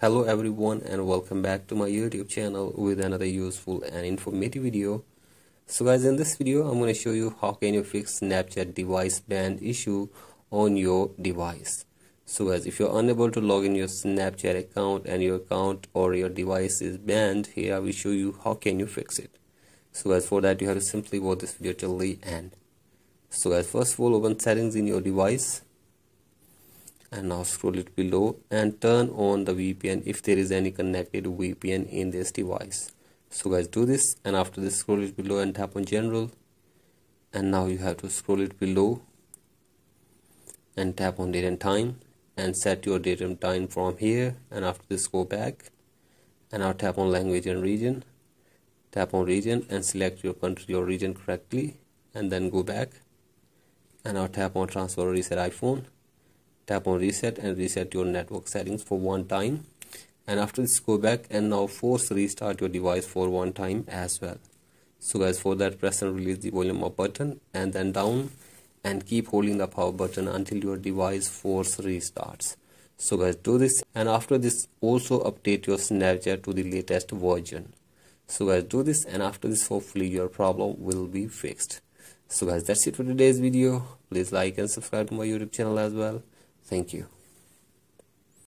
Hello everyone and welcome back to my YouTube channel with another useful and informative video. So guys, in this video I'm going to show you how can you fix Snapchat device banned issue on your device. So guys, if you're unable to log in your Snapchat account and your account or your device is banned, here I will show you how can you fix it. So guys, for that you have to simply watch this video till the end. So guys, first of all, open settings in your device and now scroll it below and turn on the VPN if there is any connected VPN in this device. So guys, do this, and after this scroll it below and tap on general, and now you have to scroll it below and tap on date and time and set your date and time from here, and after this go back and now tap on language and region, tap on region and select your country or region correctly, and then go back and now tap on transfer or reset iPhone. Tap on reset and reset your network settings for one time, and after this go back and now force restart your device for one time as well. So guys, for that press and release the volume up button and then down, and keep holding the power button until your device force restarts. So guys, do this, and after this also update your Snapchat to the latest version. So guys, do this, and after this hopefully your problem will be fixed. So guys, that's it for today's video. Please like and subscribe to my YouTube channel as well. Thank you.